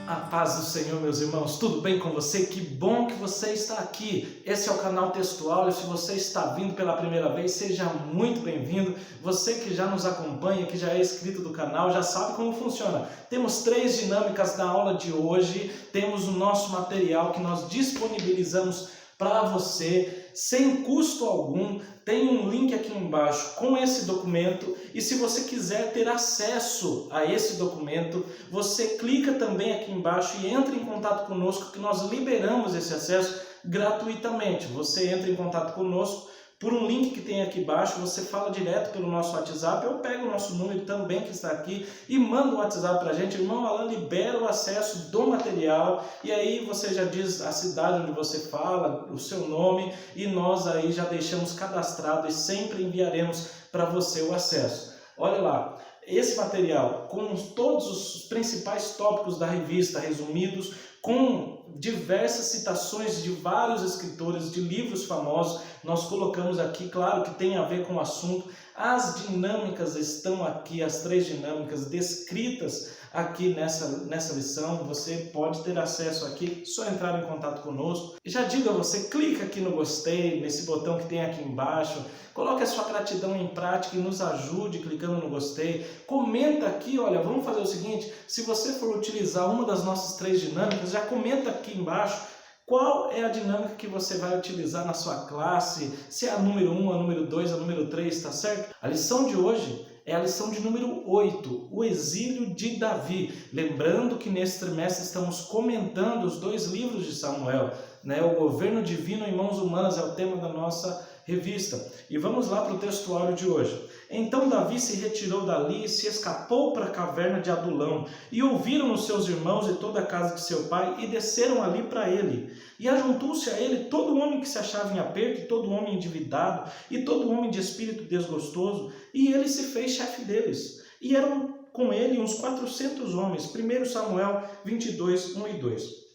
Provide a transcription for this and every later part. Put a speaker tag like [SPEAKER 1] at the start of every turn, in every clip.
[SPEAKER 1] A paz do Senhor, meus irmãos, tudo bem com você? Que bom que você está aqui. Esse é o canal Textual e se você está vindo pela primeira vez, seja muito bem-vindo. Você que já nos acompanha, que já é inscrito do canal, já sabe como funciona. Temos 3 dinâmicas da aula de hoje, temos o nosso material que nós disponibilizamos para você, sem custo algum. Tem um link aqui embaixo com esse documento e se você quiser ter acesso a esse documento, você clica também aqui embaixo e entra em contato conosco que nós liberamos esse acesso gratuitamente. Você entra em contato conosco por um link que tem aqui embaixo, você fala direto pelo nosso WhatsApp, eu pego o nosso número também que está aqui e mando um WhatsApp para a gente, irmão Alan, libera o acesso do material e aí você já diz a cidade onde você fala, o seu nome e nós aí já deixamos cadastrado e sempre enviaremos para você o acesso. Olha lá, esse material com todos os principais tópicos da revista resumidos, com diversas citações de vários escritores de livros famosos, nós colocamos aqui, claro que tem a ver com o assunto, as dinâmicas estão aqui, as 3 dinâmicas descritas aqui nessa lição, você pode ter acesso aqui, só entrar em contato conosco. E já digo a você, clica aqui no gostei, nesse botão que tem aqui embaixo, coloque a sua gratidão em prática e nos ajude clicando no gostei. Comenta aqui, olha, vamos fazer o seguinte, se você for utilizar uma das nossas 3 dinâmicas, já comenta aqui embaixo qual é a dinâmica que você vai utilizar na sua classe, se é a número 1, a número 2, a número 3, tá certo? A lição de hoje é a lição de número 8, o exílio de Davi. Lembrando que nesse trimestre estamos comentando os 2 livros de Samuel, né? O governo divino em mãos humanas é o tema da nossa revista. E vamos lá para o textuário de hoje. Então Davi se retirou dali e se escapou para a caverna de Adulão. E ouviram os seus irmãos e toda a casa de seu pai e desceram ali para ele. E ajuntou-se a ele todo homem que se achava em aperto, e todo homem endividado, e todo homem de espírito desgostoso. E ele se fez chefe deles. E eram com ele uns 400 homens. 1 Samuel 22, 1 e 2.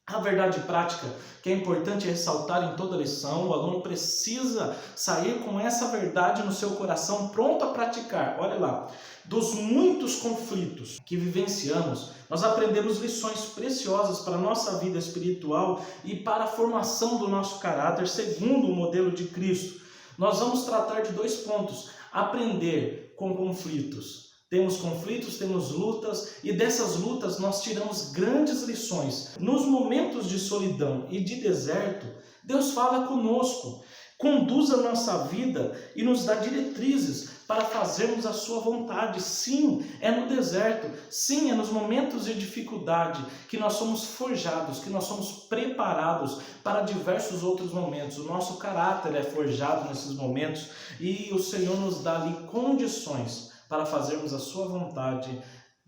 [SPEAKER 1] A verdade prática que é importante ressaltar em toda lição, o aluno precisa sair com essa verdade no seu coração pronto a praticar. Olha lá, dos muitos conflitos que vivenciamos, nós aprendemos lições preciosas para a nossa vida espiritual e para a formação do nosso caráter segundo o modelo de Cristo. Nós vamos tratar de 2 pontos, aprender com conflitos. Temos conflitos, temos lutas e dessas lutas nós tiramos grandes lições. Nos momentos de solidão e de deserto, Deus fala conosco, conduz a nossa vida e nos dá diretrizes para fazermos a sua vontade. Sim, é no deserto, sim, é nos momentos de dificuldade que nós somos forjados, que nós somos preparados para diversos outros momentos. O nosso caráter é forjado nesses momentos e o Senhor nos dá ali condições para fazermos a sua vontade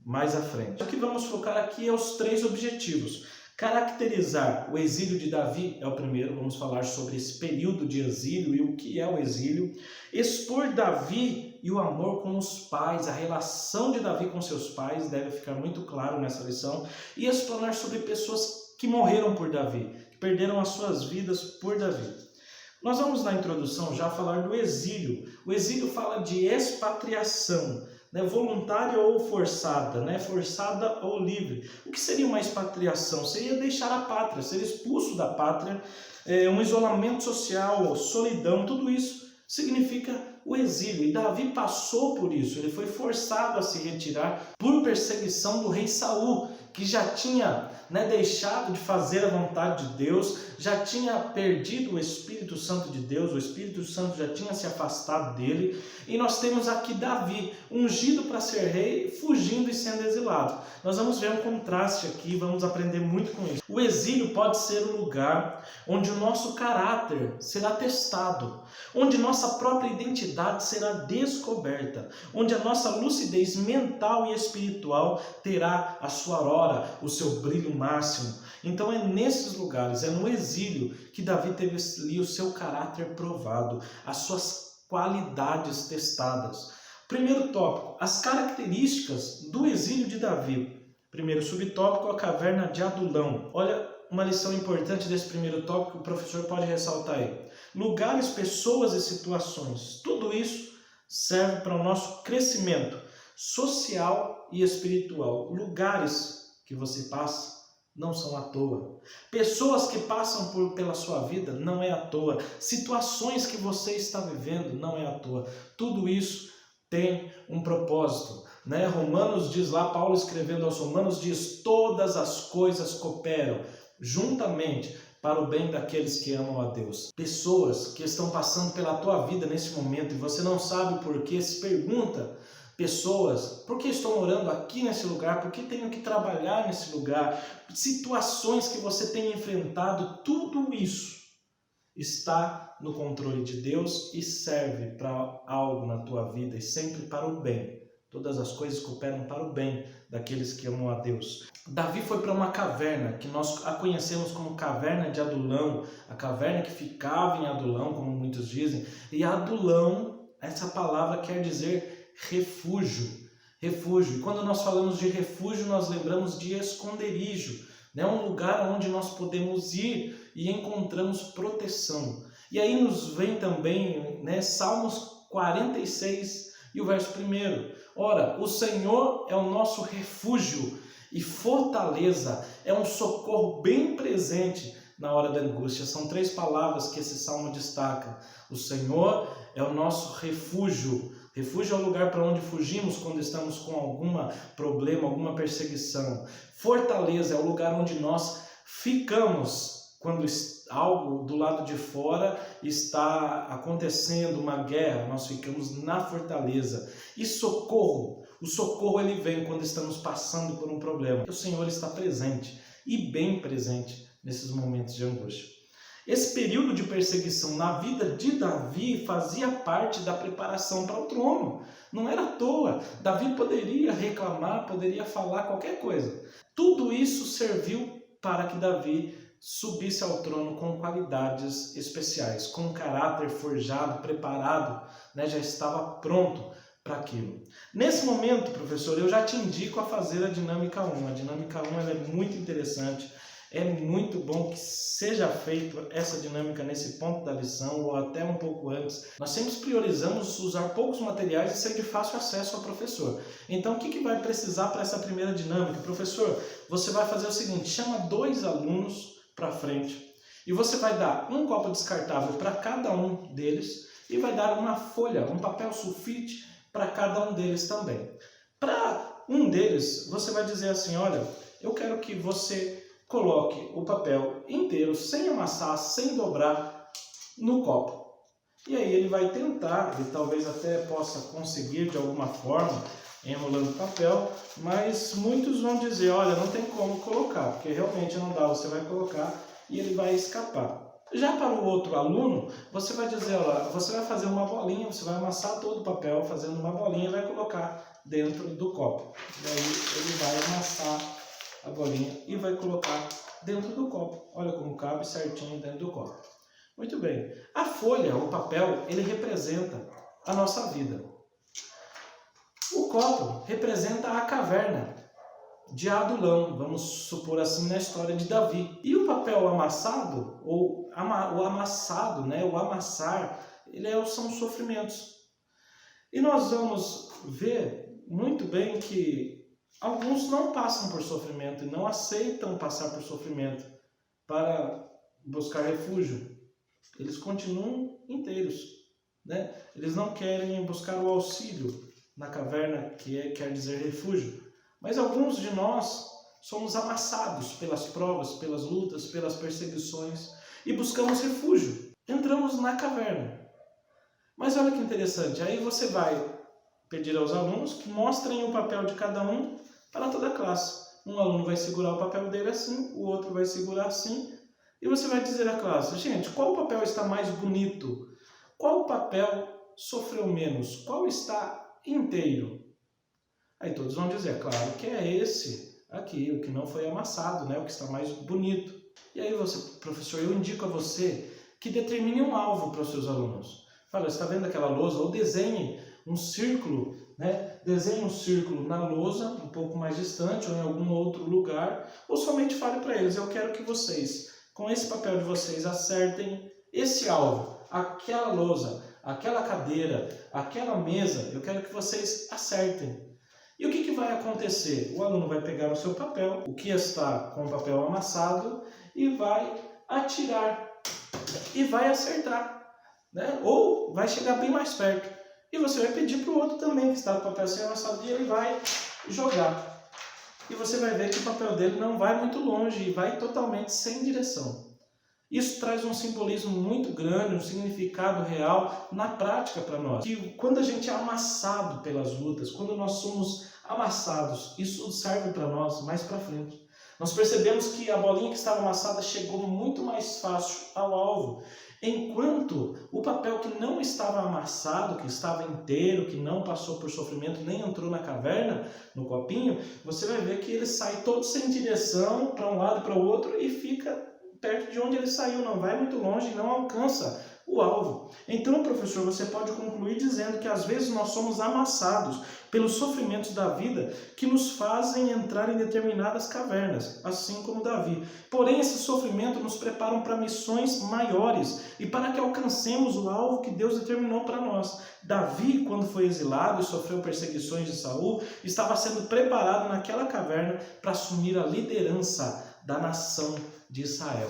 [SPEAKER 1] mais à frente. O que vamos focar aqui é os 3 objetivos. Caracterizar o exílio de Davi é o primeiro, vamos falar sobre esse período de exílio e o que é o exílio. Expor Davi e o amor com os pais, a relação de Davi com seus pais deve ficar muito claro nessa lição. E explanar sobre pessoas que morreram por Davi, que perderam as suas vidas por Davi. Nós vamos na introdução já falar do exílio. O exílio fala de expatriação, né? Voluntária ou forçada, né? Forçada ou livre. O que seria uma expatriação? Seria deixar a pátria, ser expulso da pátria, um isolamento social, solidão, tudo isso significa o exílio. E Davi passou por isso, ele foi forçado a se retirar por perseguição do rei Saul, que já tinha deixado de fazer a vontade de Deus, já tinha perdido o Espírito Santo de Deus, o Espírito Santo já tinha se afastado dele, e nós temos aqui Davi, ungido para ser rei, fugindo e sendo exilado. Nós vamos ver um contraste aqui, vamos aprender muito com isso. O exílio pode ser o lugar onde o nosso caráter será testado, onde nossa própria identidade será descoberta, onde a nossa lucidez mental e espiritual terá a sua aurora, o seu brilho máximo. Então é nesses lugares, é no exílio que Davi teve ali o seu caráter provado, as suas qualidades testadas. Primeiro tópico, as características do exílio de Davi. Primeiro subtópico, a caverna de Adulão. Olha uma lição importante desse primeiro tópico, o professor pode ressaltar aí. Lugares, pessoas e situações. Tudo isso serve para o nosso crescimento social e espiritual. Lugares que você passa não são à toa. Pessoas que passam pela sua vida não é à toa. Situações que você está vivendo não é à toa. Tudo isso tem um propósito, né? Romanos diz lá, Paulo escrevendo aos Romanos diz: todas as coisas cooperam juntamente para o bem daqueles que amam a Deus. Pessoas que estão passando pela tua vida nesse momento e você não sabe por quê, se pergunta. Pessoas, por que estou morando aqui nesse lugar? Por que tenho que trabalhar nesse lugar? Situações que você tem enfrentado, tudo isso está no controle de Deus e serve para algo na tua vida e sempre para o bem. Todas as coisas cooperam para o bem daqueles que amam a Deus. Davi foi para uma caverna, que nós a conhecemos como caverna de Adulão, a caverna que ficava em Adulão, como muitos dizem. E Adulão, essa palavra quer dizer refúgio. Refúgio. E quando nós falamos de refúgio, nós lembramos de esconderijo, né? Um lugar onde nós podemos ir e encontramos proteção. E aí nos vem também, né, Salmos 46 e o verso 1. Ora, o Senhor é o nosso refúgio e fortaleza, é um socorro bem presente na hora da angústia. São 3 palavras que esse salmo destaca. O Senhor é o nosso refúgio. Refúgio é o lugar para onde fugimos quando estamos com algum problema, alguma perseguição. Fortaleza é o lugar onde nós ficamos quando algo do lado de fora está acontecendo, uma guerra, nós ficamos na fortaleza. E socorro, o socorro ele vem quando estamos passando por um problema. O Senhor está presente e bem presente nesses momentos de angústia. Esse período de perseguição na vida de Davi fazia parte da preparação para o trono. Não era à toa. Davi poderia reclamar, poderia falar qualquer coisa. Tudo isso serviu para que Davi subisse ao trono com qualidades especiais, com um caráter forjado, preparado, né? Já estava pronto para aquilo. Nesse momento, professor, eu já te indico a fazer a dinâmica 1. A dinâmica 1 ela é muito interessante. É muito bom que seja feita essa dinâmica nesse ponto da lição ou até um pouco antes. Nós sempre priorizamos usar poucos materiais e ser de fácil acesso ao professor. Então, o que vai precisar para essa primeira dinâmica? Professor, você vai fazer o seguinte, chama 2 alunos para frente e você vai dar um copo descartável para cada um deles e vai dar uma folha, um papel sulfite para cada um deles também. Para um deles, você vai dizer assim, olha, eu quero que você coloque o papel inteiro, sem amassar, sem dobrar, no copo. E aí ele vai tentar, ele talvez até possa conseguir de alguma forma, enrolando o papel, mas muitos vão dizer, olha, não tem como colocar, porque realmente não dá, você vai colocar e ele vai escapar. Já para o outro aluno, você vai dizer, olha, você vai fazer uma bolinha, você vai amassar todo o papel fazendo uma bolinha e vai colocar dentro do copo. E aí ele vai amassar a bolinha e vai colocar dentro do copo. Olha como cabe certinho dentro do copo. Muito bem. A folha, o papel, ele representa a nossa vida. O copo representa a caverna de Adulão, vamos supor assim, na história de Davi. E o papel amassado, ou o amassado, né, o amassar, são sofrimentos. E nós vamos ver muito bem que alguns não passam por sofrimento e não aceitam passar por sofrimento para buscar refúgio. Eles continuam inteiros, né? Eles não querem buscar o auxílio na caverna, quer dizer refúgio. Mas alguns de nós somos amassados pelas provas, pelas lutas, pelas perseguições e buscamos refúgio. Entramos na caverna. Mas olha que interessante, aí você vai pedir aos alunos que mostrem o papel de cada um para toda a classe. Um aluno vai segurar o papel dele assim, o outro vai segurar assim, e você vai dizer à classe, gente, qual papel está mais bonito? Qual papel sofreu menos? Qual está inteiro? Aí todos vão dizer, claro que é esse aqui, o que não foi amassado, né? O que está mais bonito. E aí você, professor, eu indico a você que determine um alvo para os seus alunos. Fala, você está vendo aquela lousa? Ou desenhe um círculo, né? Desenhe um círculo na lousa, um pouco mais distante, ou em algum outro lugar, ou somente fale para eles, eu quero que vocês, com esse papel de vocês, acertem esse alvo, aquela lousa, aquela cadeira, aquela mesa, eu quero que vocês acertem. E o que vai acontecer? O aluno vai pegar o seu papel, o que está com o papel amassado, e vai atirar e vai acertar, né? Ou vai chegar bem mais perto. E você vai pedir para o outro também, que está com o papel sem amassado, e ele vai jogar. E você vai ver que o papel dele não vai muito longe e vai totalmente sem direção. Isso traz um simbolismo muito grande, um significado real na prática para nós. Que quando a gente é amassado pelas lutas, quando nós somos amassados, isso serve para nós mais para frente. Nós percebemos que a bolinha que estava amassada chegou muito mais fácil ao alvo, enquanto o papel que não estava amassado, que estava inteiro, que não passou por sofrimento, nem entrou na caverna, no copinho, você vai ver que ele sai todo sem direção, para um lado e para o outro, e fica perto de onde ele saiu, não vai muito longe, não alcança o alvo. Então, professor, você pode concluir dizendo que às vezes nós somos amassados pelos sofrimentos da vida que nos fazem entrar em determinadas cavernas, assim como Davi. Porém, esse sofrimento nos preparam para missões maiores e para que alcancemos o alvo que Deus determinou para nós. Davi, quando foi exilado e sofreu perseguições de Saul, estava sendo preparado naquela caverna para assumir a liderança da nação de Israel.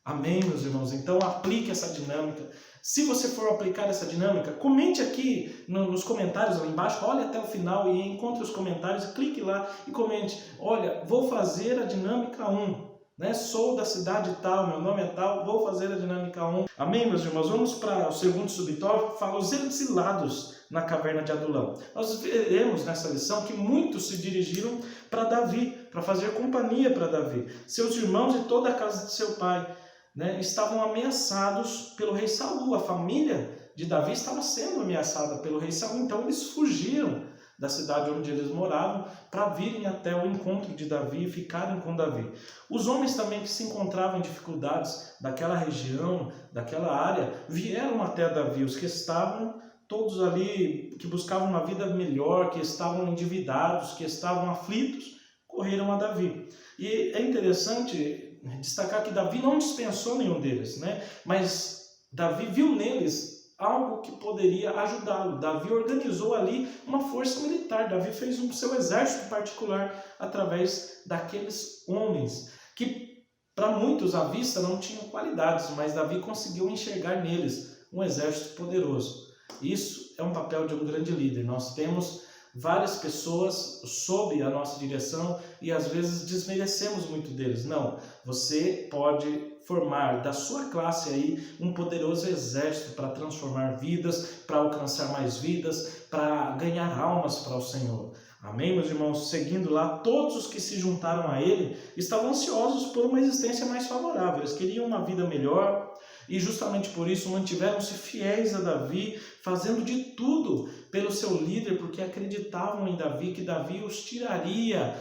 [SPEAKER 1] Amém, meus irmãos? Então aplique essa dinâmica. Se você for aplicar essa dinâmica, comente aqui nos comentários lá embaixo, olhe até o final e encontre os comentários, clique lá e comente. Olha, vou fazer a dinâmica 1. Né? Sou da cidade tal, meu nome é tal, vou fazer a dinâmica 1. Amém, meus irmãos? Vamos para o segundo subtópico, fala os exilados na caverna de Adulão. Nós veremos nessa lição que muitos se dirigiram para Davi, para fazer companhia para Davi. Seus irmãos e toda a casa de seu pai, né, estavam ameaçados pelo rei Saul. A família de Davi estava sendo ameaçada pelo rei Saul, então eles fugiram da cidade onde eles moravam para virem até o encontro de Davi e ficarem com Davi. Os homens também que se encontravam em dificuldades daquela região, daquela área, vieram até Davi. Os que estavam todos ali, que buscavam uma vida melhor, que estavam endividados, que estavam aflitos, correram a Davi. E é interessante destacar que Davi não dispensou nenhum deles, né? Mas Davi viu neles algo que poderia ajudá-lo. Davi organizou ali uma força militar. Davi fez um seu exército particular através daqueles homens que, para muitos à vista, não tinham qualidades, mas Davi conseguiu enxergar neles um exército poderoso. Isso é um papel de um grande líder. Nós temos várias pessoas sob a nossa direção e às vezes desmerecemos muito deles. Não, você pode formar da sua classe aí um poderoso exército para transformar vidas, para alcançar mais vidas, para ganhar almas para o Senhor. Amém, meus irmãos? Seguindo lá, todos os que se juntaram a ele estavam ansiosos por uma existência mais favorável. Eles queriam uma vida melhor e justamente por isso mantiveram-se fiéis a Davi, fazendo de tudo pelo seu líder, porque acreditavam em Davi, que Davi os tiraria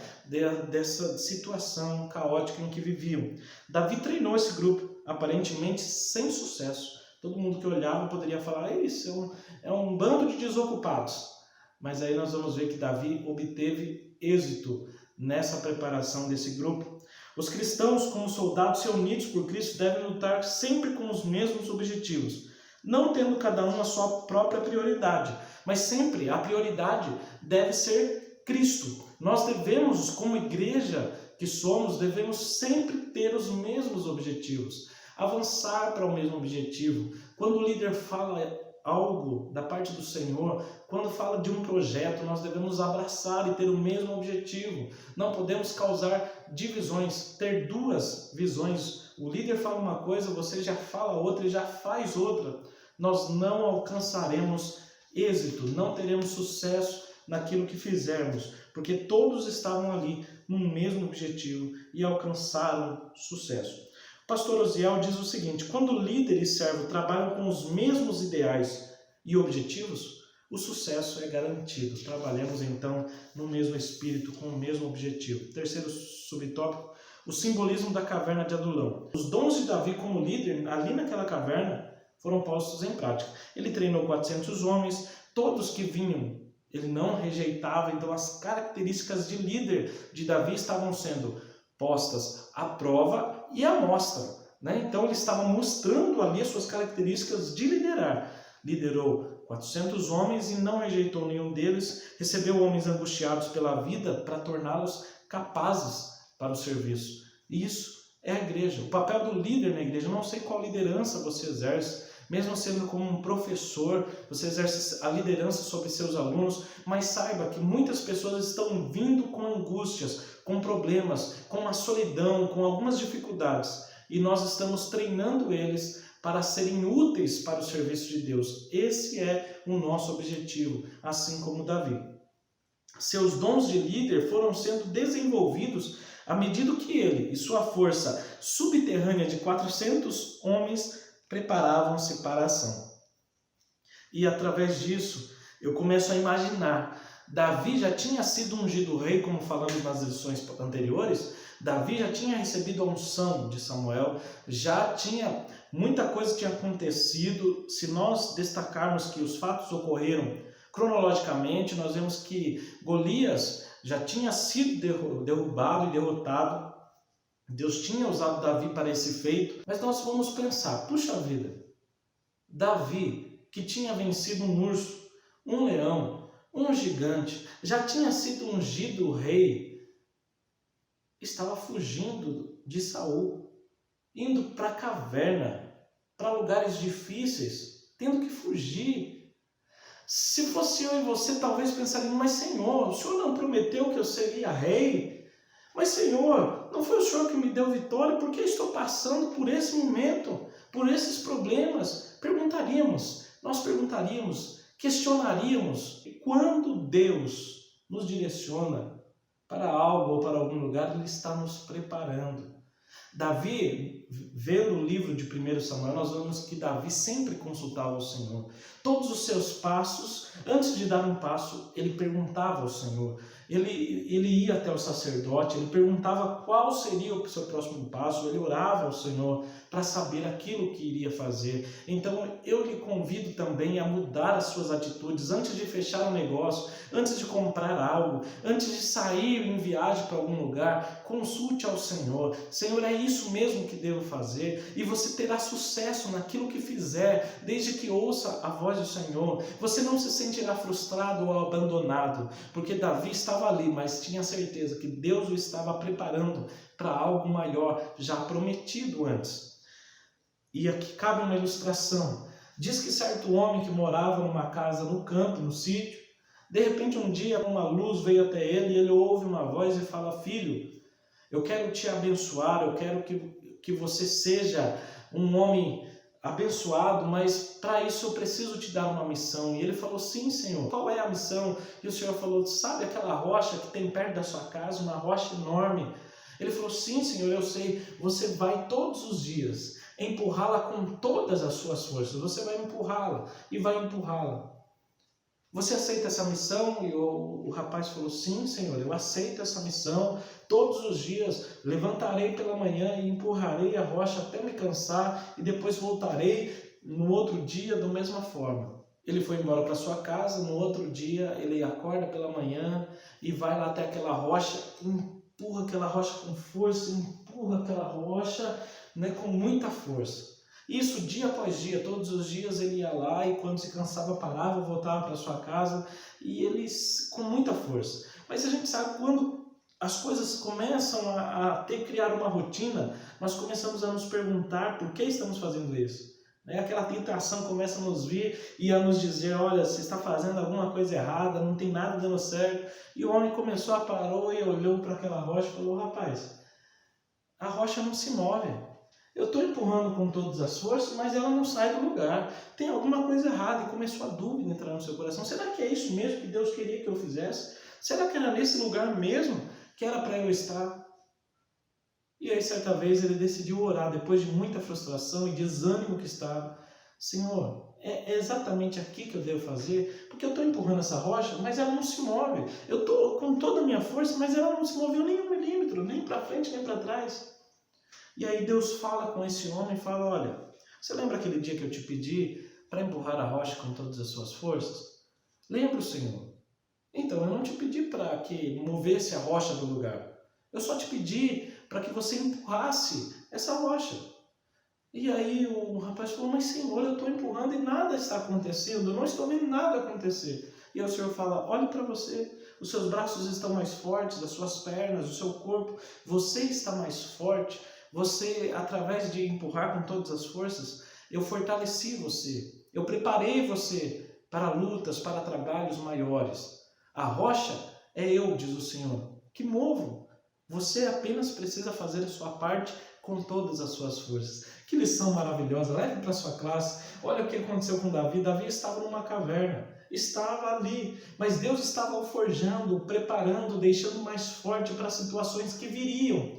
[SPEAKER 1] dessa situação caótica em que viviam. Davi treinou esse grupo, aparentemente sem sucesso. Todo mundo que olhava poderia falar, isso é um bando de desocupados. Mas aí nós vamos ver que Davi obteve êxito nessa preparação desse grupo. Os cristãos, como soldados reunidos por Cristo, devem lutar sempre com os mesmos objetivos, não tendo cada um a sua própria prioridade, mas sempre a prioridade deve ser Cristo. Nós devemos, como igreja que somos, devemos sempre ter os mesmos objetivos, avançar para o mesmo objetivo. Quando o líder fala algo da parte do Senhor, quando fala de um projeto, nós devemos abraçar e ter o mesmo objetivo. Não podemos causar divisões, ter duas visões. O líder fala uma coisa, você já fala outra e já faz outra. Nós não alcançaremos êxito, não teremos sucesso naquilo que fizermos, porque todos estavam ali no mesmo objetivo e alcançaram sucesso. O pastor Osiel diz o seguinte: quando líder e servo trabalham com os mesmos ideais e objetivos, o sucesso é garantido. Trabalhamos então no mesmo espírito, com o mesmo objetivo. Terceiro subtópico, o simbolismo da caverna de Adulão. Os dons de Davi como líder, ali naquela caverna, foram postos em prática. Ele treinou 400 homens, todos que vinham, ele não rejeitava. Então as características de líder de Davi estavam sendo postas à prova e à mostra, né? Então ele estava mostrando ali as suas características de liderar. Liderou 400 homens e não rejeitou nenhum deles, recebeu homens angustiados pela vida para torná-los capazes para o serviço. E isso é a igreja. O papel do líder na igreja, eu não sei qual liderança você exerce, mesmo sendo como um professor, você exerce a liderança sobre seus alunos, mas saiba que muitas pessoas estão vindo com angústias, com problemas, com uma solidão, com algumas dificuldades, e nós estamos treinando eles para serem úteis para o serviço de Deus. Esse é o nosso objetivo, assim como Davi. Seus dons de líder foram sendo desenvolvidos à medida que ele e sua força subterrânea de 400 homens preparavam-se para a ação. E através disso, eu começo a imaginar, Davi já tinha sido ungido rei, como falamos nas lições anteriores, Davi já tinha recebido a unção de Samuel, já tinha muita coisa que tinha acontecido. Se nós destacarmos que os fatos ocorreram cronologicamente, nós vemos que Golias já tinha sido derrubado e derrotado. Deus tinha usado Davi para esse feito, mas nós vamos pensar, puxa vida, Davi, que tinha vencido um urso, um leão, um gigante, já tinha sido ungido rei, estava fugindo de Saul, indo para a caverna, para lugares difíceis, tendo que fugir. Se fosse eu e você, talvez pensaríamos, mas Senhor, o Senhor não prometeu que eu seria rei? Mas Senhor, não foi o Senhor que me deu vitória? Por que estou passando por esse momento, por esses problemas? Nós perguntaríamos, questionaríamos. E quando Deus nos direciona para algo ou para algum lugar, Ele está nos preparando. Davi, vendo o livro de 1 Samuel, nós vemos que Davi sempre consultava o Senhor. Todos os seus passos, antes de dar um passo, ele perguntava ao Senhor. Ele ia até o sacerdote, ele perguntava qual seria o seu próximo passo, ele orava ao Senhor para saber aquilo que iria fazer. Então eu lhe convido também a mudar as suas atitudes antes de fechar um negócio, antes de comprar algo, antes de sair em viagem para algum lugar, consulte ao Senhor. Senhor, é isso mesmo que devo fazer? E você terá sucesso naquilo que fizer, desde que ouça a voz do Senhor. Você não se sentirá frustrado ou abandonado, porque Davi estava ali, mas tinha certeza que Deus o estava preparando para algo maior, já prometido antes. E aqui cabe uma ilustração. Diz que certo homem que morava numa casa no campo, no sítio, de repente um dia uma luz veio até ele e ele ouve uma voz e fala: filho, eu quero te abençoar, eu quero que você seja um homem abençoado, mas para isso eu preciso te dar uma missão. E ele falou: sim, Senhor, qual é a missão? E o Senhor falou: sabe aquela rocha que tem perto da sua casa, uma rocha enorme? Ele falou: sim, Senhor, eu sei. Você vai todos os dias empurrá-la com todas as suas forças. Você vai empurrá-la e vai empurrá-la. Você aceita essa missão? E o rapaz falou: sim, Senhor, eu aceito essa missão. Todos os dias levantarei pela manhã e empurrarei a rocha até me cansar e depois voltarei no outro dia da mesma forma. Ele foi embora para sua casa, no outro dia ele acorda pela manhã e vai lá até aquela rocha, empurra aquela rocha com força, empurra aquela rocha, com muita força. Isso dia após dia, todos os dias ele ia lá e quando se cansava parava, voltava para sua casa e ele com muita força. Mas a gente sabe, quando as coisas começam a criar uma rotina, nós começamos a nos perguntar por que estamos fazendo isso. Aquela tentação começa a nos vir e a nos dizer: olha, você está fazendo alguma coisa errada, não tem nada dando certo. E o homem começou a parar e olhou para aquela rocha e falou: rapaz, a rocha não se move. Eu estou empurrando com todas as forças, mas ela não sai do lugar. Tem alguma coisa errada. E começou a dúvida entrar no seu coração. Será que é isso mesmo que Deus queria que eu fizesse? Será que era nesse lugar mesmo que era para eu estar? E aí, certa vez, ele decidiu orar, depois de muita frustração e desânimo que estava: Senhor, é exatamente aqui que eu devo fazer? Porque eu estou empurrando essa rocha, mas ela não se move. Eu estou com toda a minha força, mas ela não se moveu nem 1 milímetro, nem para frente, nem para trás. E aí Deus fala com esse homem e fala: olha, você lembra aquele dia que eu te pedi para empurrar a rocha com todas as suas forças? Lembro, Senhor. Então, eu não te pedi para que movesse a rocha do lugar. Eu só te pedi para que você empurrasse essa rocha. E aí o rapaz falou, mas Senhor, eu estou empurrando e nada está acontecendo, eu não estou vendo nada acontecer. E aí o Senhor fala, olhe para você, os seus braços estão mais fortes, as suas pernas, o seu corpo, você está mais forte, você, através de empurrar com todas as forças, eu fortaleci você, eu preparei você para lutas, para trabalhos maiores. A rocha é eu, diz o Senhor, que movo. Você apenas precisa fazer a sua parte com todas as suas forças. Que lição maravilhosa, leve para a sua classe. Olha o que aconteceu com Davi. Davi estava numa caverna, estava ali, mas Deus estava o forjando, o preparando, deixando mais forte para situações que viriam.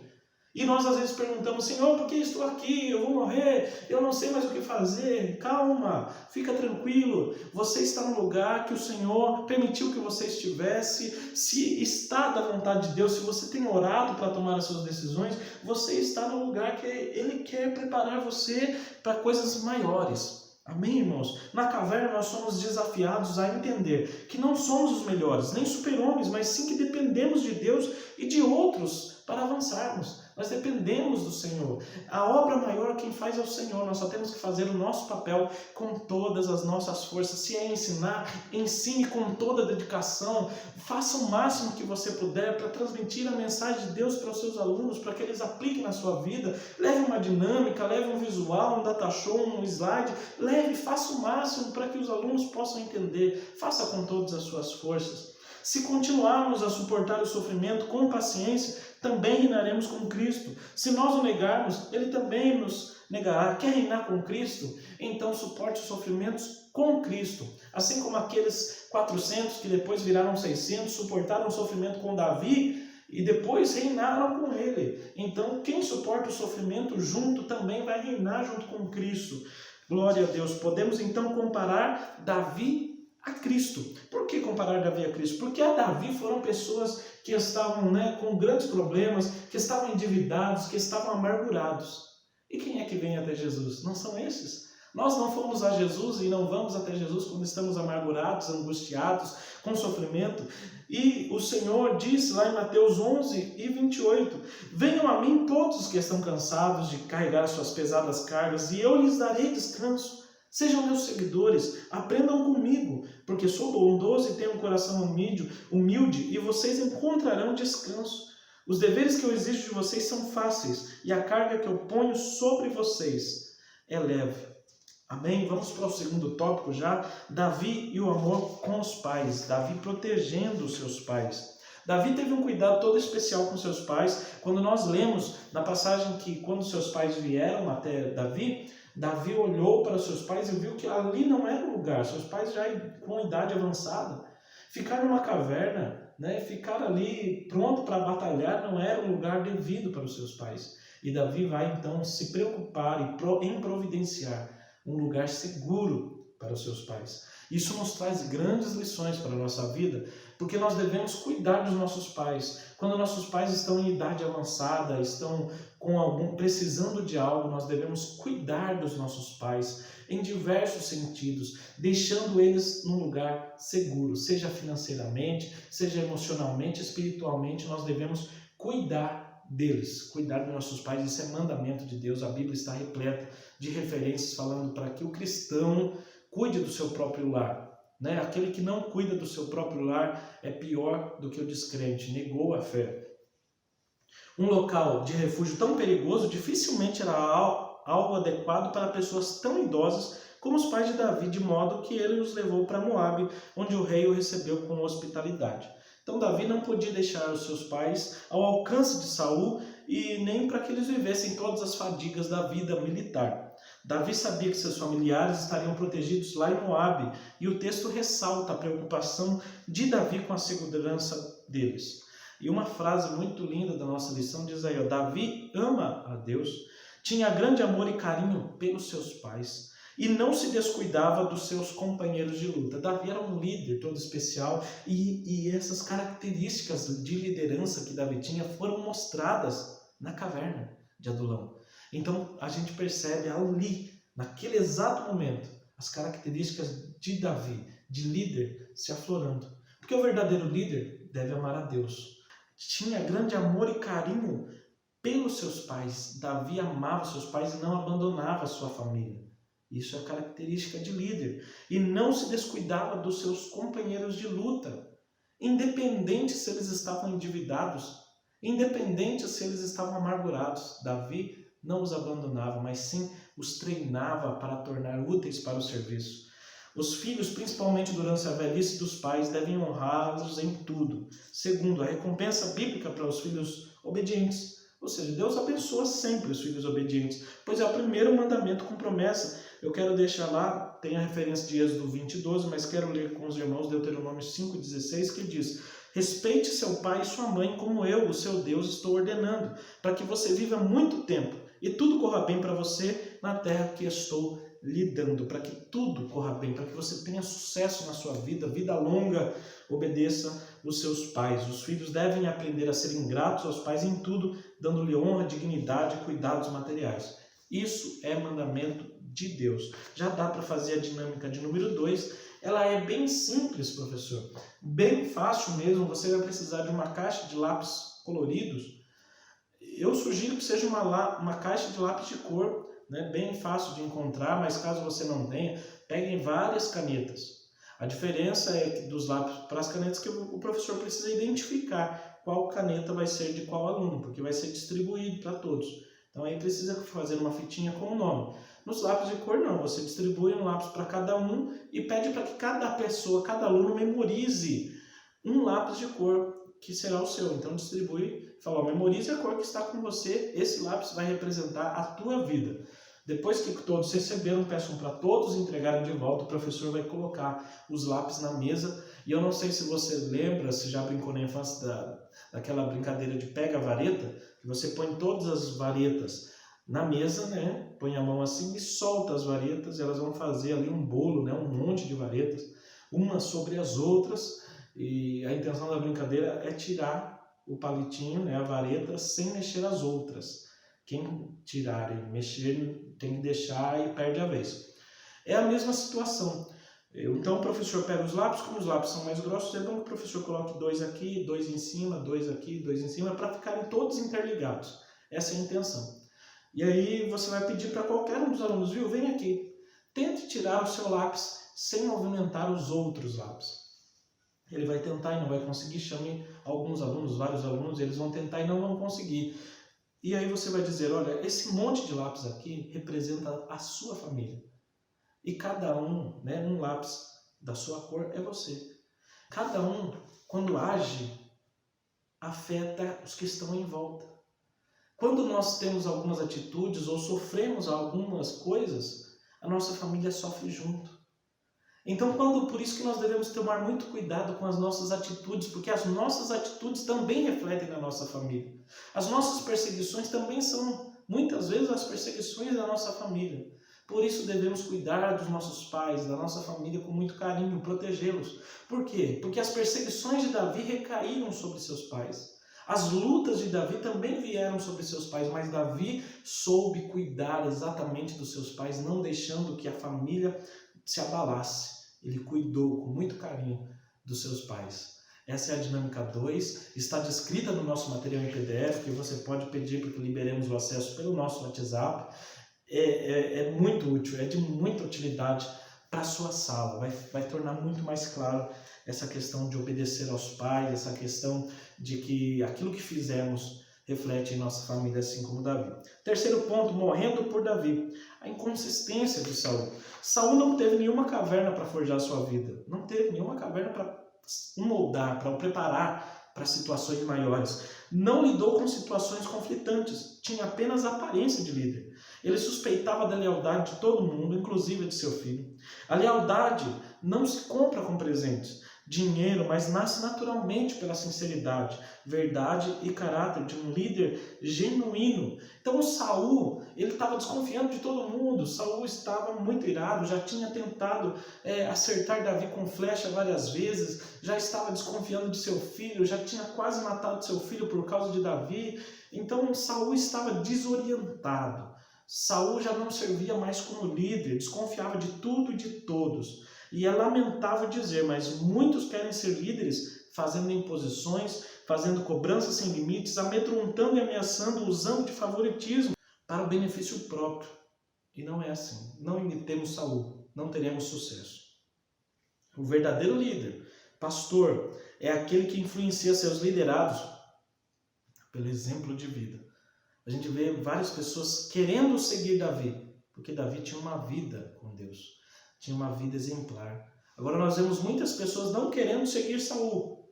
[SPEAKER 1] E nós às vezes perguntamos, Senhor, por que estou aqui? Eu vou morrer, eu não sei mais o que fazer. Calma, fica tranquilo. Você está no lugar que o Senhor permitiu que você estivesse. Se está da vontade de Deus, se você tem orado para tomar as suas decisões, você está no lugar que Ele quer preparar você para coisas maiores. Amém, irmãos? Na caverna nós somos desafiados a entender que não somos os melhores, nem super-homens, mas sim que dependemos de Deus e de outros para avançarmos. Nós dependemos do Senhor. A obra maior quem faz é o Senhor. Nós só temos que fazer o nosso papel com todas as nossas forças. Se é ensinar, ensine com toda a dedicação. Faça o máximo que você puder para transmitir a mensagem de Deus para os seus alunos, para que eles apliquem na sua vida. Leve uma dinâmica, leve um visual, um data show, um slide. Leve, faça o máximo para que os alunos possam entender. Faça com todas as suas forças. Se continuarmos a suportar o sofrimento com paciência, também reinaremos com Cristo. Se nós o negarmos, Ele também nos negará. Quer reinar com Cristo? Então suporte os sofrimentos com Cristo. Assim como aqueles 400 que depois viraram 600, suportaram o sofrimento com Davi e depois reinaram com ele. Então quem suporta o sofrimento junto também vai reinar junto com Cristo. Glória a Deus. Podemos então comparar Davi a Cristo. Por que comparar Davi a Cristo? Porque a Davi foram pessoas que estavam com grandes problemas, que estavam endividados, que estavam amargurados. E quem é que vem até Jesus? Não são esses. Nós não fomos a Jesus e não vamos até Jesus quando estamos amargurados, angustiados, com sofrimento. E o Senhor disse lá em Mateus 11:28, venham a mim todos os que estão cansados de carregar suas pesadas cargas e eu lhes darei descanso. Sejam meus seguidores, aprendam comigo, porque sou bondoso e tenho um coração humilde e vocês encontrarão descanso. Os deveres que eu exijo de vocês são fáceis e a carga que eu ponho sobre vocês é leve. Amém? Vamos para o segundo tópico já, Davi e o amor com os pais, Davi protegendo os seus pais. Davi teve um cuidado todo especial com seus pais. Quando nós lemos na passagem que quando seus pais vieram até Davi olhou para seus pais e viu que ali não era o lugar. Seus pais já com idade avançada. Ficar numa caverna, ficar ali pronto para batalhar não era um lugar devido para os seus pais. E Davi vai então se preocupar em providenciar um lugar seguro para os seus pais. Isso nos traz grandes lições para a nossa vida, porque nós devemos cuidar dos nossos pais. Quando nossos pais estão em idade avançada, estão precisando de algo, nós devemos cuidar dos nossos pais em diversos sentidos, deixando eles num lugar seguro, seja financeiramente, seja emocionalmente, espiritualmente, nós devemos cuidar deles, cuidar dos nossos pais. Isso é mandamento de Deus. A Bíblia está repleta de referências falando para que o cristão cuide do seu próprio lar. Aquele que não cuida do seu próprio lar é pior do que o descrente, negou a fé. Um local de refúgio tão perigoso dificilmente era algo adequado para pessoas tão idosas como os pais de Davi, de modo que ele os levou para Moabe, onde o rei o recebeu com hospitalidade. Então Davi não podia deixar os seus pais ao alcance de Saul e nem para que eles vivessem todas as fadigas da vida militar. Davi sabia que seus familiares estariam protegidos lá em Moabe, e o texto ressalta a preocupação de Davi com a segurança deles. E uma frase muito linda da nossa lição diz aí, Davi ama a Deus, tinha grande amor e carinho pelos seus pais e não se descuidava dos seus companheiros de luta. Davi era um líder todo especial e essas características de liderança que Davi tinha foram mostradas na caverna de Adulão. Então a gente percebe ali, naquele exato momento, as características de Davi, de líder, se aflorando. Porque o verdadeiro líder deve amar a Deus. Tinha grande amor e carinho pelos seus pais. Davi amava seus pais e não abandonava a sua família. Isso é característica de líder. E não se descuidava dos seus companheiros de luta, independente se eles estavam endividados, independente se eles estavam amargurados. Davi não os abandonava, mas sim os treinava para tornar úteis para o serviço. Os filhos, principalmente durante a velhice dos pais, devem honrá-los em tudo. Segundo, a recompensa bíblica para os filhos obedientes. Ou seja, Deus abençoa sempre os filhos obedientes, pois é o primeiro mandamento com promessa. Eu quero deixar lá, tem a referência de Êxodo 20:12, mas quero ler com os irmãos Deuteronômio 5:16, que diz: respeite seu pai e sua mãe como eu, o seu Deus, estou ordenando, para que você viva muito tempo e tudo corra bem para você na terra que estou lhe dando, para que tudo corra bem, para que você tenha sucesso na sua vida, vida longa. Obedeça os seus pais. Os filhos devem aprender a serem gratos aos pais em tudo, dando-lhe honra, dignidade e cuidados materiais. Isso é mandamento de Deus. Já dá para fazer a dinâmica de número 2. Ela é bem simples, professor. Bem fácil mesmo. Você vai precisar de uma caixa de lápis coloridos. Eu sugiro que seja uma caixa de lápis de cor, né? Bem fácil de encontrar, mas caso você não tenha, peguem várias canetas. A diferença é que dos lápis para as canetas que o professor precisa identificar qual caneta vai ser de qual aluno, porque vai ser distribuído para todos. Então aí precisa fazer uma fitinha com o nome. Nos lápis de cor não, você distribui um lápis para cada um e pede para que cada pessoa, cada aluno memorize um lápis de cor que será o seu. Então distribui, fala, memorize a cor que está com você, esse lápis vai representar a tua vida. Depois que todos receberam, peçam para todos entregarem de volta, o professor vai colocar os lápis na mesa. E eu não sei se você lembra, se já brincou na infância daquela brincadeira de pega a vareta, que você põe todas as varetas na mesa, né? Põe a mão assim e solta as varetas, elas vão fazer ali um bolo, né? Um monte de varetas, umas sobre as outras, e a intenção da brincadeira é tirar o palitinho, né? A vareta, sem mexer as outras. Quem tirar e mexer tem que deixar e perde a vez. É a mesma situação. Então o professor pega os lápis, como os lápis são mais grossos, é bom que o professor coloque 2 aqui, 2 em cima, 2 aqui, 2 em cima, para ficarem todos interligados. Essa é a intenção. E aí você vai pedir para qualquer um dos alunos, viu? Vem aqui. Tente tirar o seu lápis sem movimentar os outros lápis. Ele vai tentar e não vai conseguir. Chame alguns alunos, vários alunos, eles vão tentar e não vão conseguir. E aí você vai dizer, olha, esse monte de lápis aqui representa a sua família. E cada um, né, um lápis da sua cor é você. Cada um, quando age, afeta os que estão em volta. Quando nós temos algumas atitudes ou sofremos algumas coisas, a nossa família sofre junto. Então, por isso que nós devemos tomar muito cuidado com as nossas atitudes, porque as nossas atitudes também refletem na nossa família. As nossas perseguições também são, muitas vezes, as perseguições da nossa família. Por isso devemos cuidar dos nossos pais, da nossa família com muito carinho, protegê-los. Por quê? Porque as perseguições de Davi recaíram sobre seus pais. As lutas de Davi também vieram sobre seus pais, mas Davi soube cuidar exatamente dos seus pais, não deixando que a família se abalasse. Ele cuidou com muito carinho dos seus pais. Essa é a dinâmica 2, está descrita no nosso material em PDF, que você pode pedir para que liberemos o acesso pelo nosso WhatsApp. É muito útil, é de muita utilidade para a sua sala, vai tornar muito mais claro essa questão de obedecer aos pais, essa questão de que aquilo que fizemos reflete em nossa família, assim como Davi. Terceiro ponto, morrendo por Davi, a inconsistência de Saul. Saul não teve nenhuma caverna para forjar a sua vida, não teve nenhuma caverna para o moldar, para o preparar para situações maiores. Não lidou com situações conflitantes, tinha apenas a aparência de líder. Ele suspeitava da lealdade de todo mundo, inclusive de seu filho. A lealdade não se compra com presentes, dinheiro, mas nasce naturalmente pela sinceridade, verdade e caráter de um líder genuíno. Então o Saul, ele estava desconfiando de todo mundo. Saul estava muito irado, já tinha tentado acertar Davi com flecha várias vezes, já estava desconfiando de seu filho, já tinha quase matado seu filho por causa de Davi. Então Saul estava desorientado. Saul já não servia mais como líder, desconfiava de tudo e de todos. E é lamentável dizer, mas muitos querem ser líderes fazendo imposições, fazendo cobranças sem limites, amedrontando e ameaçando, usando de favoritismo para o benefício próprio. E não é assim. Não imitemos Saul, não teremos sucesso. O verdadeiro líder, pastor, é aquele que influencia seus liderados pelo exemplo de vida. A gente vê várias pessoas querendo seguir Davi, porque Davi tinha uma vida com Deus, tinha uma vida exemplar. Agora nós vemos muitas pessoas não querendo seguir Saul,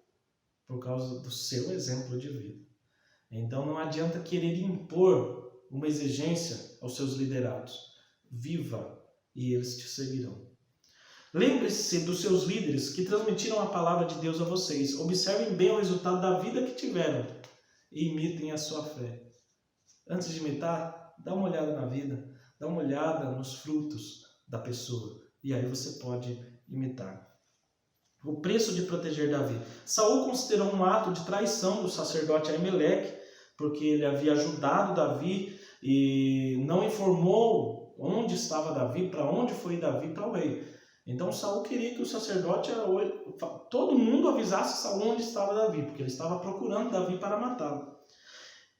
[SPEAKER 1] por causa do seu exemplo de vida. Então não adianta querer impor uma exigência aos seus liderados. Viva e eles te seguirão. Lembre-se dos seus líderes que transmitiram a palavra de Deus a vocês. Observem bem o resultado da vida que tiveram e imitem a sua fé. Antes de imitar, dá uma olhada na vida, dá uma olhada nos frutos da pessoa e aí você pode imitar. O preço de proteger Davi. Saul considerou um ato de traição do sacerdote Aimeleque, porque ele havia ajudado Davi e não informou onde estava Davi, para onde foi Davi para o rei. Então Saul queria que o sacerdote, todo mundo avisasse Saul onde estava Davi, porque ele estava procurando Davi para matá-lo.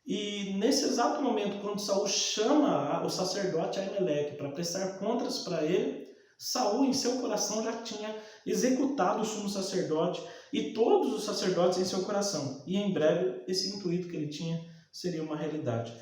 [SPEAKER 1] E nesse exato momento, quando Saul chama o sacerdote Aimeleque para prestar contas para ele, Saul em seu coração já tinha executado o sumo sacerdote e todos os sacerdotes em seu coração. E em breve esse intuito que ele tinha seria uma realidade.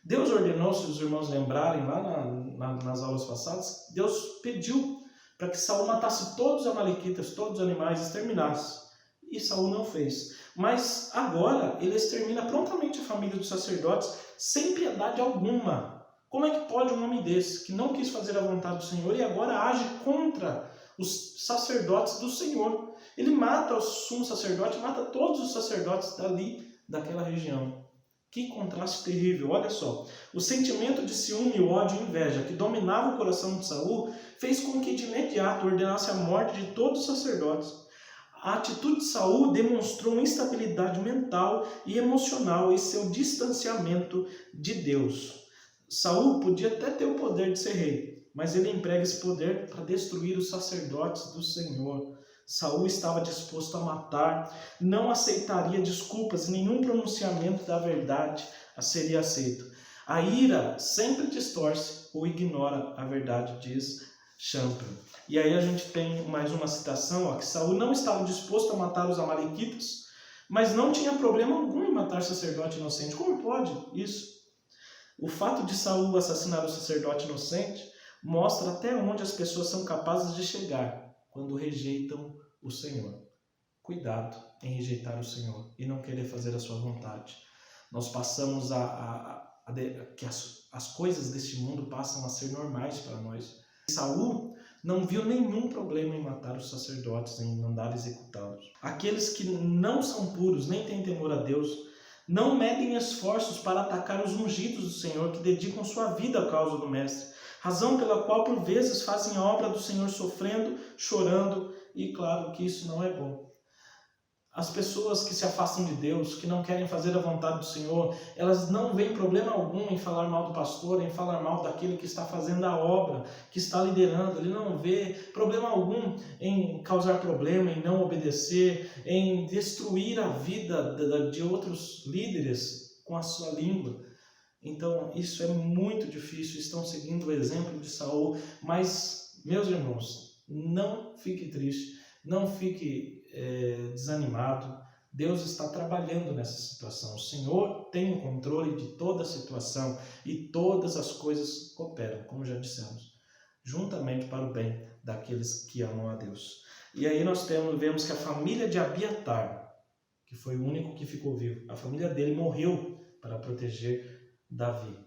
[SPEAKER 1] Deus ordenou, se os irmãos lembrarem lá nas aulas passadas, Deus pediu para que Saul matasse todos os amalequitas, todos os animais, exterminasse. E Saul não fez. Mas agora ele extermina prontamente a família dos sacerdotes sem piedade alguma. Como é que pode um homem desse, que não quis fazer a vontade do Senhor e agora age contra os sacerdotes do Senhor? Ele mata o sumo sacerdote, mata todos os sacerdotes daquela região. Que contraste terrível, olha só. O sentimento de ciúme, ódio e inveja que dominava o coração de Saul fez com que de imediato ordenasse a morte de todos os sacerdotes. A atitude de Saul demonstrou instabilidade mental e emocional e seu distanciamento de Deus. Saul podia até ter o poder de ser rei, mas ele emprega esse poder para destruir os sacerdotes do Senhor. Saul estava disposto a matar, não aceitaria desculpas, nenhum pronunciamento da verdade seria aceito. A ira sempre distorce ou ignora a verdade, diz Champlin. E aí a gente tem mais uma citação, que Saul não estava disposto a matar os amalequitas, mas não tinha problema algum em matar sacerdote inocente. Como pode isso? O fato de Saul assassinar o sacerdote inocente mostra até onde as pessoas são capazes de chegar quando rejeitam o Senhor. Cuidado em rejeitar o Senhor e não querer fazer a sua vontade. Nós passamos que as coisas deste mundo passam a ser normais para nós. Saul não viu nenhum problema em matar os sacerdotes, em mandar executá-los. Aqueles que não são puros, nem têm temor a Deus, não medem esforços para atacar os ungidos do Senhor, que dedicam sua vida à causa do Mestre, razão pela qual por vezes fazem a obra do Senhor sofrendo, chorando, e claro que isso não é bom. As pessoas que se afastam de Deus, que não querem fazer a vontade do Senhor, elas não veem problema algum em falar mal do pastor, em falar mal daquele que está fazendo a obra, que está liderando. Ele não vê problema algum em causar problema, em não obedecer, em destruir a vida de outros líderes com a sua língua. Então, isso é muito difícil. Estão seguindo o exemplo de Saul. Mas, meus irmãos, não fique triste, não fique desanimado. Deus está trabalhando nessa situação. O Senhor tem o controle de toda a situação e todas as coisas cooperam, como já dissemos, juntamente para o bem daqueles que amam a Deus. E aí nós vemos que a família de Abiatar, que foi o único que ficou vivo, a família dele morreu para proteger Davi.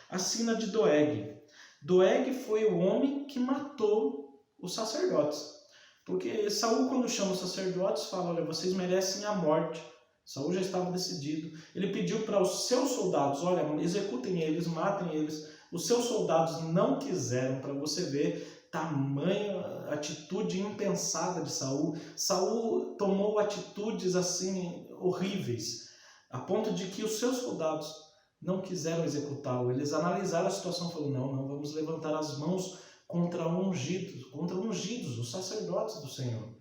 [SPEAKER 1] A sina de Doeg. Doeg foi o homem que matou os sacerdotes. Porque Saul, quando chama os sacerdotes, fala: olha, vocês merecem a morte. Saul já estava decidido. Ele pediu para os seus soldados: olha, executem eles, matem eles. Os seus soldados não quiseram, para você ver tamanha atitude impensada de Saul. Saul tomou atitudes assim horríveis, a ponto de que os seus soldados não quiseram executá-lo. Eles analisaram a situação e falaram: não, vamos levantar as mãos contra ungidos, os sacerdotes do Senhor.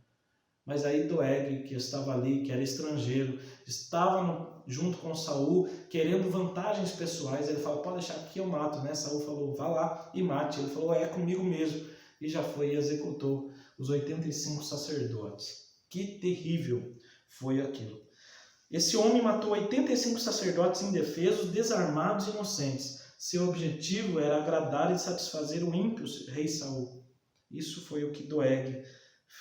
[SPEAKER 1] Mas aí Doeg, que estava ali, que era estrangeiro, estava junto com Saul, querendo vantagens pessoais. Ele falou, pode deixar que eu mato, né? Saul falou, vá lá e mate. Ele falou, é comigo mesmo. E já foi e executou os 85 sacerdotes. Que terrível foi aquilo. Esse homem matou 85 sacerdotes indefesos, desarmados e inocentes. Seu objetivo era agradar e satisfazer o ímpio rei Saul. Isso foi o que Doeg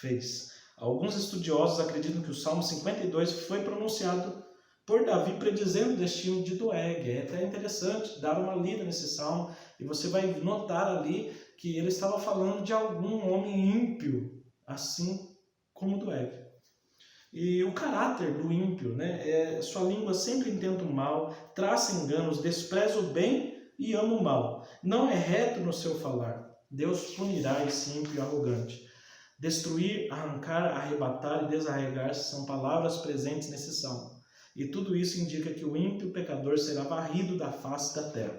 [SPEAKER 1] fez. Alguns estudiosos acreditam que o Salmo 52 foi pronunciado por Davi predizendo o destino de Doeg. É até interessante dar uma lida nesse salmo e você vai notar ali que ele estava falando de algum homem ímpio, assim como Doeg. E o caráter do ímpio, né? Sua língua sempre intenta o mal, traça enganos, despreza o bem e ama o mal. Não é reto no seu falar. Deus punirá esse ímpio arrogante. Destruir, arrancar, arrebatar e desarregar são palavras presentes nesse salmo. E tudo isso indica que o ímpio pecador será varrido da face da terra.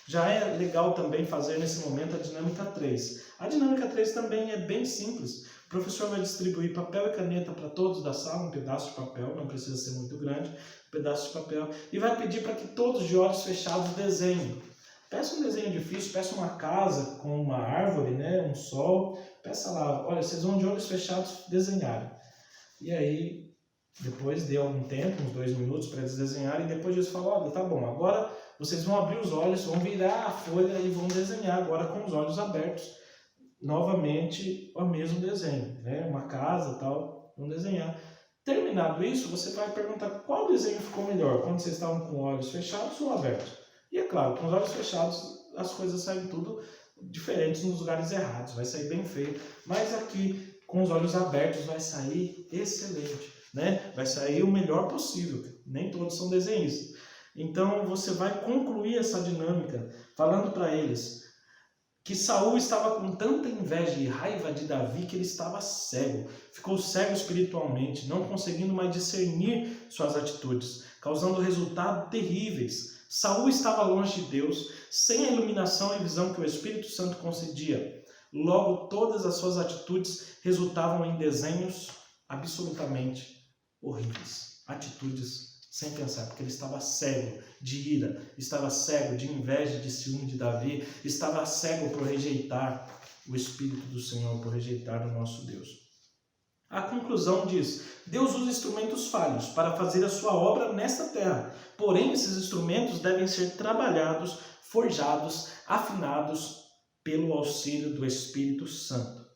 [SPEAKER 1] Já é legal também fazer nesse momento a dinâmica 3. A dinâmica 3 também é bem simples. O professor vai distribuir papel e caneta para todos da sala, um pedaço de papel, não precisa ser muito grande, um pedaço de papel, e vai pedir para que todos de olhos fechados desenhem. Peça um desenho difícil, peça uma casa com uma árvore, né, um sol, peça lá, olha, vocês vão de olhos fechados desenharem. E aí, depois dê algum tempo, uns 2 minutos para eles desenharem, e depois eles falam, olha, tá bom, agora vocês vão abrir os olhos, vão virar a folha e vão desenhar agora com os olhos abertos. Novamente o mesmo desenho, né? Uma casa e tal, vão desenhar. Terminado isso, você vai perguntar qual desenho ficou melhor, quando vocês estavam com olhos fechados ou abertos. E é claro, com os olhos fechados as coisas saem tudo diferentes nos lugares errados, vai sair bem feio, mas aqui com os olhos abertos vai sair excelente, né? Vai sair o melhor possível, nem todos são desenhistas. Então você vai concluir essa dinâmica falando para eles que Saul estava com tanta inveja e raiva de Davi que ele estava cego. Ficou cego espiritualmente, não conseguindo mais discernir suas atitudes, causando resultados terríveis. Saul estava longe de Deus, sem a iluminação e visão que o Espírito Santo concedia. Logo, todas as suas atitudes resultavam em desenhos absolutamente horríveis. Atitudes sem pensar, porque ele estava cego de ira, estava cego de inveja, de ciúme de Davi, estava cego por rejeitar o Espírito do Senhor, por rejeitar o nosso Deus. A conclusão diz, Deus usa instrumentos falhos para fazer a sua obra nesta terra, porém esses instrumentos devem ser trabalhados, forjados, afinados pelo auxílio do Espírito Santo.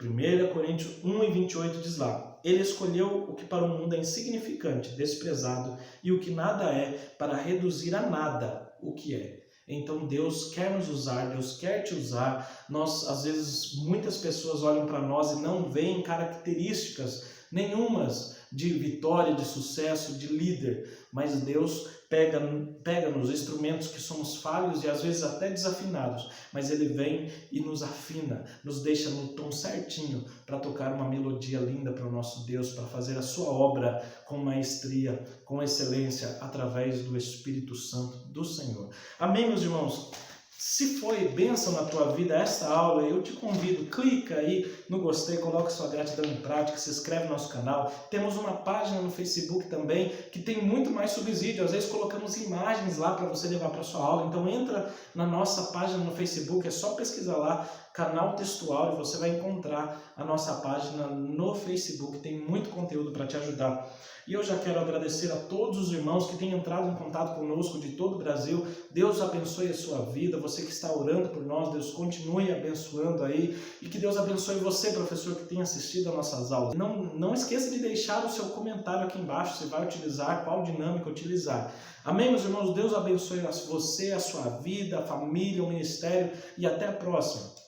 [SPEAKER 1] 1 Coríntios 1:28 diz lá, ele escolheu o que para o mundo é insignificante, desprezado, e o que nada é, para reduzir a nada o que é. Então Deus quer nos usar, Deus quer te usar. Nós, às vezes, muitas pessoas olham para nós e não veem características nenhumas de vitória, de sucesso, de líder, mas Deus pega nos instrumentos que somos falhos e às vezes até desafinados, mas Ele vem e nos afina, nos deixa no tom certinho para tocar uma melodia linda para o nosso Deus, para fazer a sua obra com maestria, com excelência, através do Espírito Santo do Senhor. Amém, meus irmãos? Se foi bênção na tua vida esta aula, eu te convido, clica aí no gostei, coloca sua gratidão em prática, se inscreve no nosso canal. Temos uma página no Facebook também que tem muito mais subsídio, às vezes colocamos imagens lá para você levar para sua aula. Então entra na nossa página no Facebook, é só pesquisar lá, canal textual, e você vai encontrar a nossa página no Facebook, tem muito conteúdo para te ajudar. E eu já quero agradecer a todos os irmãos que têm entrado em contato conosco de todo o Brasil. Deus abençoe a sua vida, você que está orando por nós, Deus continue abençoando aí. E que Deus abençoe você, professor, que tem assistido às nossas aulas. Não esqueça de deixar o seu comentário aqui embaixo, se vai utilizar, qual dinâmica utilizar. Amém, meus irmãos? Deus abençoe você, a sua vida, a família, o ministério e até a próxima.